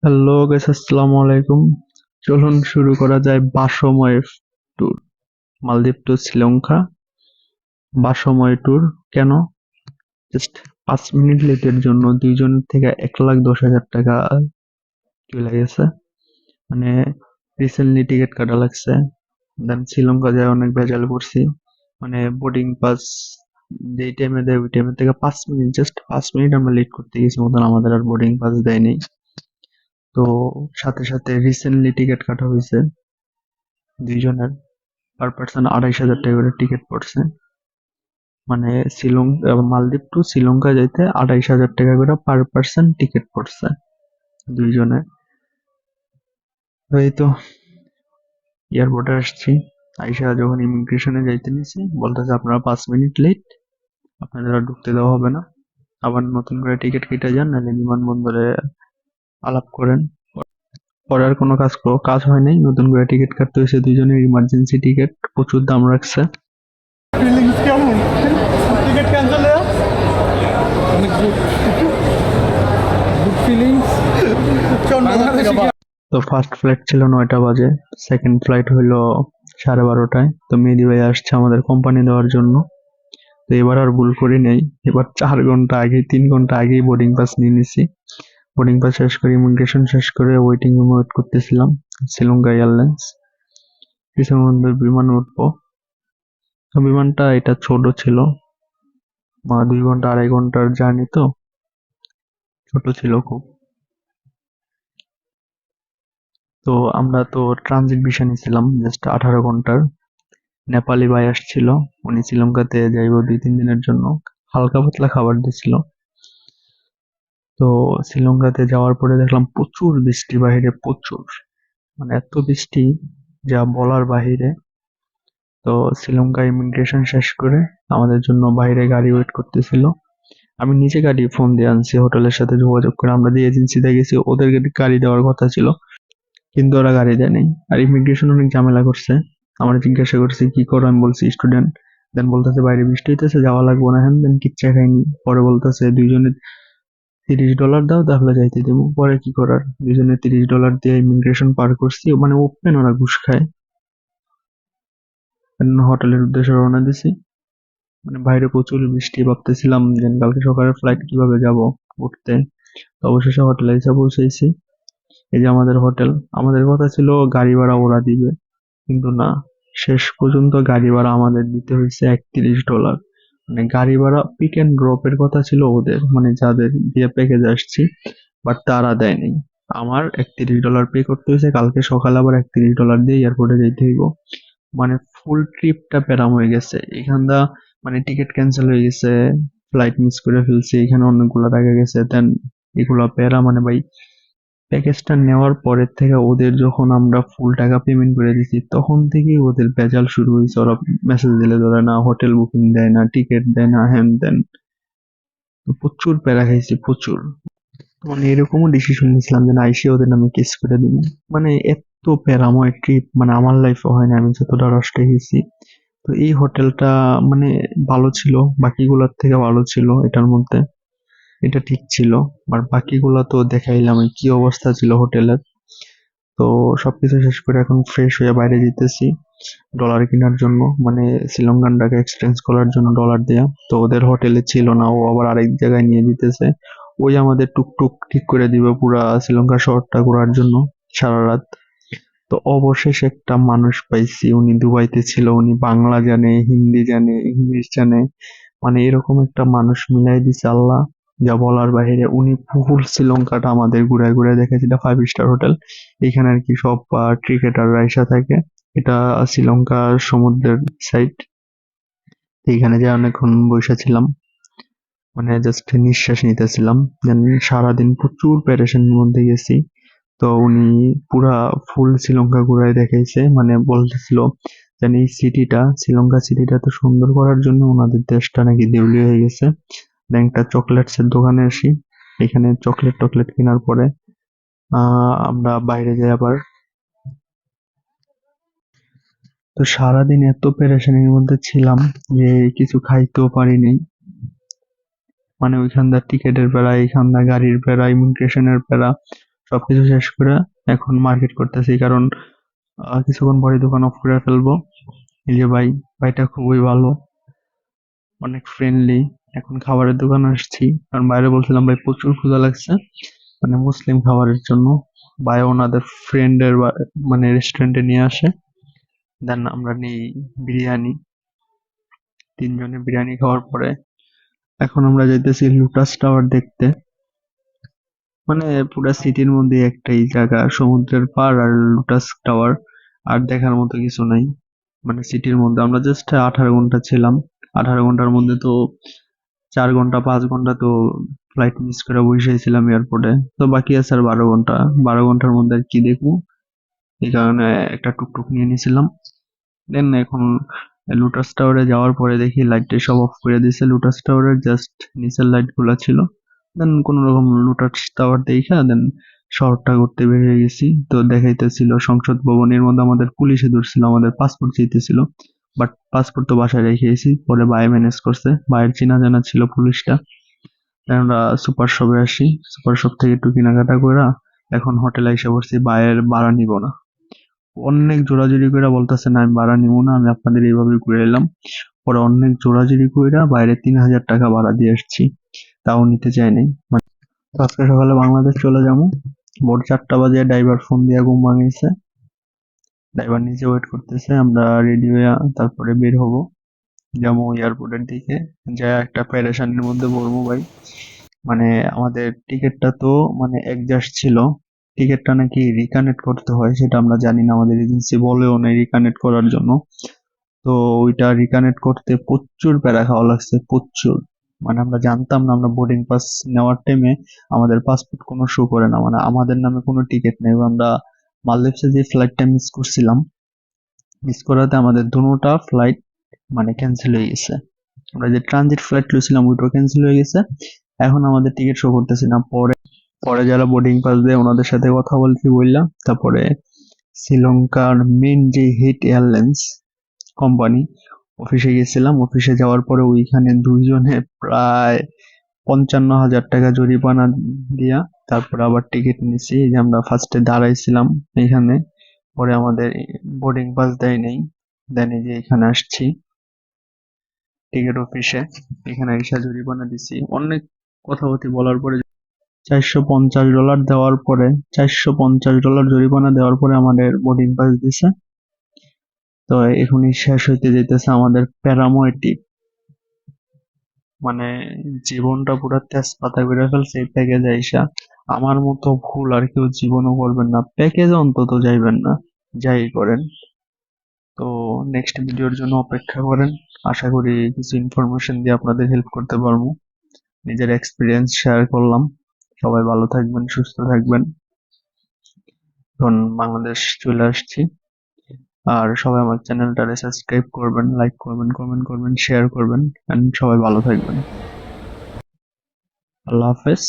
Hello guys, আসসালামু আলাইকুম। চলুন শুরু করা যায় বাসময় ট্যুর। মালদ্বীপ টু শ্রীলঙ্কা বাসময় ট্যুর। কেন? জাস্ট 5 মিনিট লেটের জন্য দুইজনের থেকে 1,10,000 টাকা চলে গেছে। মানে রিসেন্টলি টিকিট কাটা লাগছে। দেন শ্রীলঙ্কা যায় অনেক ভেজাল করছি। মানে বোর্ডিং পাস যেই টাইমে দেয় ওই টাইমের থেকে 5 মিনিট, জাস্ট 5 মিনিট আমরা লেট করতে গেছি মতন, আমাদের আর বোর্ডিং পাস দেয়নি। তো সাথে সাথে রিসেন্টলি টিকিট কাটা হয়েছে দুইজনের, পার পার্সন 2,500 টাকা করে টিকিট পড়ছে। মানে মালদ্বীপ টু শ্রীলঙ্কা যাইতে 2,500 টাকা করে পার পার্সন টিকিট পড়ছে দুইজনে। তো এই তো এয়ারপোর্টে আসছি। আইসা যখন ইমিগ্রেশনে যাইতে নিছি, বলতেছে আপনারা 5 মিনিট লেট, আপনাদের আর ঢুকতে দেওয়া হবে না। আবার নতুন করে টিকিট কেটে যান, নাহলে বিমানবন্দরে আলাপ করেন। পরে আর কোনো কাজ হয় নাই, নতুন করে টিকিট কাটতে হয়েছে দুইজনের, ইমার্জেন্সি টিকিট, প্রচুর দাম রাখছে। ফিলিংস কেমন? টিকিট ক্যান্সেল হয়ে অনেক গুড গুড ফিলিংস। তো ফার্স্ট ফ্লাইট ছিল 9টা বাজে, সেকেন্ড ফ্লাইট হইলো 12:30টায়। তো মেহেদি ভাই আসছে আমাদের কোম্পানি দেওয়ার জন্য। তো এবার আর ভুল করি নাই, এবার 4 ঘন্টা আগে, 3 ঘন্টা আগেই বোর্ডিং পাস নিয়ে নিছি। বোর্ডিং পাস শেষ করে ইমিগ্রেশন শেষ করে ওয়েটিং রুমে ওয়েট করতেছিলাম। শ্রীলঙ্কা এয়ারলাইন্স কিছুর মধ্যে বিমানে উঠবো। তো বিমানটা এটা ছোট ছিল, 2 ঘন্টা 2.5 ঘন্টার জার্নি, তো ছোট ছিল খুব। তো আমরা তো ট্রানজিট ভিসা নিয়েছিলাম জাস্ট 18 ঘন্টার। নেপালি ভাই আসছিল, উনি শ্রীলঙ্কাতে যাইব 2-3 দিনের জন্য। হালকা পাতলা খাবার দিছিল। তো শ্রীলঙ্কাতে যাওয়ার পরে দেখলাম প্রচুর বৃষ্টি বাহিরে, প্রচুর, মানে এত বৃষ্টি যা বলার বাহিরে। তো শ্রীলঙ্কা ইমিগ্রেশন শেষ করে আমাদের জন্য বাইরে গাড়ি ওয়েট করতেছিল। আমি নিজে গাড়ি ফোন দিয়ে আনছি, হোটেলের সাথে যোগাযোগ করে আমরা যে এজেন্সিতে গেছি ওদের গাড়ি দেওয়ার কথা ছিল, কিন্তু ওরা গাড়ি দেয় নাই। আর ইমিগ্রেশন অনেক ঝামেলা করছে। আমরা জিজ্ঞাসা করছি কি করো, আমি বলছি স্টুডেন্ট। দেন বলতেছে বাইরে বৃষ্টি হইতেছে, যাওয়া লাগবো না। হ্যান দেন কিচ্ছা খাইনি। পরে বলতেছে দুইজনে $30 দাও তাহলে যাইতে দেবো। পরে কি করার, দুইজনে $30 দিয়ে ইমিগ্রেশন পার করছি। মানে ওপেন ওরা ঘুষ খায়। হোটেলের উদ্দেশ্যে রওনা দিছি। মানে বাইরে প্রচুর বৃষ্টি, ভাবতেছিলাম যে কালকে সকালে ফ্লাইট কিভাবে যাব উঠতে। তো অবশেষে হোটেলে এসে পৌঁছেছি। এই যে আমাদের হোটেল। আমাদের কথা ছিল গাড়ি ভাড়া ওরা দিবে, কিন্তু না, শেষ পর্যন্ত গাড়ি ভাড়া আমাদের দিতে হয়েছে $31। মানে গাড়ি ভাড়া পিক এন্ড ড্রপ এর কথা ছিল ওদের, মানে যাদের দিয়ে প্যাকেজ আসছি, বাট তারা দেয়নি। আমার $31 পে করতে হয়েছে, কালকে সকালে আবার $31 দিয়ে এয়ারপোর্টে যেতে হইব। মানে ফুল ট্রিপটা প্যারাম হয়ে গেছে এখানটা। মানে টিকিট ক্যান্সেল হয়ে গেছে, ফ্লাইট মিস করে ফেলছি, এখানে অনেকগুলো টাকা গেছে। দেন এগুলা প্যারা, মানে ভাই প্যাকেজটা নেওয়ার পরের থেকে ওদের যখন আমরা ফুল টাকা পেমেন্ট করে দিছি তখন থেকেই ওদের ভেজাল শুরু হয়েছে। ওরা মেসেজ দিলে ধরে না, হোটেল বুকিং দেয় না, টিকিট দেয় না, হ্যান দেন। তো প্রচুর প্যারা খাইছি, প্রচুর। মানে এরকমও ডিসিশন নিয়েছিলাম যে না, আইসে ওদের নামে কেস করে দিব। মানে এত প্যারাময় ট্রিপ মানে আমার লাইফে হয় না, আমি যতটা রস্টে গেছি। তো এই হোটেলটা মানে ভালো ছিল, বাকিগুলোর থেকে ভালো ছিল এটার মধ্যে, এটা ঠিক ছিল। আর বাকিগুলা তো দেখাইলাম কি অবস্থা ছিল হোটেলের। তো সবকিছু শেষ করে এখন ফ্রেশ হয়ে বাইরে যেতেছি ডলার কেনার জন্য, মানে শ্রীলঙ্কান টাকা এক্সচেঞ্জ করার জন্য ডলার দেয়া। তো ওদের হোটেলে ছিল না, ও আবার আরেক জায়গায় নিয়ে দিতেছে। ওই আমাদের টুকটুক ঠিক করে দিবে পুরা শ্রীলঙ্কা শহরটা ঘোরার জন্য সারা রাত। তো অবশেষে একটা মানুষ পাইছি, উনি দুবাইতে ছিল, উনি বাংলা জানে, হিন্দি জানে, ইংলিশ জানে। মানে এরকম একটা মানুষ মিলাই দিছে আল্লাহ, যা বলার বাহিরে। উনি ফুল শ্রীলঙ্কাটা আমাদের ঘুরায় ঘুরায় দেখেছে। এটা 5 স্টার হোটেল। এখানে আর কি সব ক্রিকেটাররা এসে থাকে। এটা শ্রীলঙ্কার সমুদ্রের সাইড। এখানে যে অনেকক্ষণ বসে ছিলাম, মানে জাস্ট নিঃশ্বাস নিতেছিলাম। সারাদিন প্রচুর প্যারেশানির মধ্যে গেছি। তো উনি পুরা ফুল শ্রীলঙ্কা ঘুরায় দেখাইছে, মানে বলতেছিল যেন এই সিটিটা, শ্রীলঙ্কা সিটিটা তো সুন্দর করার জন্য ওনাদের দেশটা নাকি দেউলিয়া হয়ে গেছে। দেন একটা চকলেটস এর দোকানে আসি। এখানে চকলেট টকলেট কেনার পরে আমরা বাইরে যাই আবার। তো সারাদিন এত পেরেশানির মধ্যে ছিলাম যে কিছু খাইতেও পারিনি। মানে ওইখানকার টিকেটের প্যারা, এইখানকার গাড়ির প্যারা, ইমিগ্রেশনের প্যারা, সবকিছু শেষ করে এখন মার্কেট করতেছি, কারণ কিছুক্ষণ পরে দোকান অফ করে ফেলবো। এই যে ভাইটা খুবই ভালো, অনেক ফ্রেন্ডলি। এখন খাবারের দোকানে আসছি, কারণ বাইরে বলছিলাম ভাই প্রচুর ক্ষুধা লাগছে, মানে মুসলিম খাবারের জন্য। ভাই ওনাদের ফ্রেন্ডের মানে রেস্টুরেন্টে নিয়ে আসে, দেন আমরা নিই বিরিয়ানি। তিনজনে বিরিয়ানি খাওয়ার পরে এখন আমরা যাইতেছি লোটাস টাওয়ার দেখতে। মানে পুরা সিটির মধ্যে একটাই জায়গা, সমুদ্রের পাড় আর লোটাস টাওয়ার, আর দেখার মতো কিছু নাই। মানে সিটির মধ্যে আমরা জাস্ট 18 ঘন্টা ছিলাম। 18 ঘন্টার মধ্যে তো 4 ঘন্টা 5 ঘন্টা তো ফ্লাইট মিস করে বসেছিলাম এয়ারপোর্টে। তো বাকি আছে আর 12 ঘন্টা। 12 ঘন্টার মধ্যে আর কি দেখবো, এই কারণে একটা টুকটুক নিয়ে নিয়েছিলাম। দেন এখন লোটাস টাওয়ারে যাওয়ার পরে দেখি লাইট সব অফ করে দিয়েছে। লোটাস টাওয়ারের জাস্ট নিচের লাইট গুলা ছিল। দেন কোন রকম লোটাস টাওয়ার দেখা দেন শহরটা ঘুরতে বের হয়ে গেছি। তো দেখাইতেছিল সংসদ ভবনের মধ্যে আমাদের পুলিশে ধরছিল, আমাদের পাসপোর্ট চাইতেছিল, বাট পাসপোর্ট তো বাসায় রেখে এসেছি। পরে ভাই ম্যানেজ করছে, ভাইয়ের চেনা জানা ছিল পুলিশটা। তাই আমরা সুপার শপে আসি, সুপার শপ থেকে একটু কেনাকাটা কইরা এখন হোটেলে এসে পড়ছি। ভাইয়ের ভাড়া নিব না, অনেক জোরাজুরি কইরা বলতেছে না আমি ভাড়া নিব না, আমি আপনাদের এইভাবে ঘুরে এলাম। পরে অনেক জোরাজুরি কইরা বাইরে 3000 টাকা ভাড়া দিয়ে আসছি, তাও নিতে চাই নাই। তো আজকে সকালে বাংলাদেশ চলে যাবো। ভোর 4টা বাজে ড্রাইভার ফোন দিয়া ঘুম ভাঙিয়েছে, ড্রাইভার নিচে ওয়েট করতেছে। আমরা রেডি হয়ে তারপরে বের হব, যাবো এয়ারপোর্টের দিকে। যা একটা প্যারেশানির মধ্যে পড়বো ভাই। মানে আমাদের টিকিটটা তো মানে একজাস্ট ছিল, টিকিটটা নাকি রিকানেক্ট করতে হয়, সেটা আমরা জানি না, আমাদের এজেন্সি বলেও নাই রিকানেক্ট করার জন্য। তো ওইটা রিকানেক্ট করতে প্রচুর প্যারা খাওয়া লাগছে, প্রচুর। মানে আমরা জানতাম না, আমরা বোর্ডিং পাস নেওয়ার টাইমে আমাদের পাসপোর্ট কোনো শো করে না, মানে আমাদের নামে কোনো টিকিট নেই। আমরা মালদ্বীপে যে ফ্লাইটটা মিস করছিলাম, মিস করাতে আমাদের দুটোটা ফ্লাইট মানে ক্যান্সেল হয়ে গেছে। আমরা যে ট্রানজিট ফ্লাইট লইছিলাম ওইটাও ক্যান্সেল হয়ে গেছে। এখন আমাদের টিকিট শো করতেছে না। পরে পরে যারা বোর্ডিং পাস দেয় ওনাদের সাথে কথা বলছি, বললাম। তারপরে শ্রীলঙ্কার মেন যে হিট এয়ারলাইন্স কোম্পানি, অফিসে গেছিলাম। অফিসে যাওয়ার পরে ওইখানে দুইজনে প্রায় 55,000 টাকা জরিমানা দিয়া তারপরে আবার টিকিট নিছি। এই যে আমরা ফার্স্টে দাঁড়াইছিলাম এখানে, পরে আমাদের বোর্ডিং পাস দেয় নাই, দেন এই যে এখানে আসছি টিকিট অফিসে, এখানে এসে জরিমানা দিছি। অনেক কথাবার্তি বলার পরে $450 দেওয়ার পরে, $450 জরিমানা দেওয়ার পরে আমাদের বোর্ডিং পাস দিছে। তো এখনই শেষ হইতে যেতেছে আমাদের প্যারাময়, মানে জীবনটা পুরা তেজপাতা করে ফেলছে এই প্যাকেজে আইসা। আমার মতো ভুল আর কেউ জীবনও করবেন না, প্যাকেজে অন্তত যাইবেন না, যাই করেন। তো নেক্সট ভিডিওর জন্য অপেক্ষা করেন, আশা করি কিছু ইনফরমেশন দিয়ে আপনাদের হেল্প করতে পারবো। নিজের এক্সপিরিয়েন্স শেয়ার করলাম। সবাই ভালো থাকবেন, সুস্থ থাকবেন। এখন বাংলাদেশ চলে আসছি। আর সবাই আমার চ্যানেলটারে সাবস্ক্রাইব করবেন, লাইক করবেন, কমেন্ট করবেন, শেয়ার করবেন, এন্ড সবাই ভালো থাকবেন। আল্লাহ হাফেজ।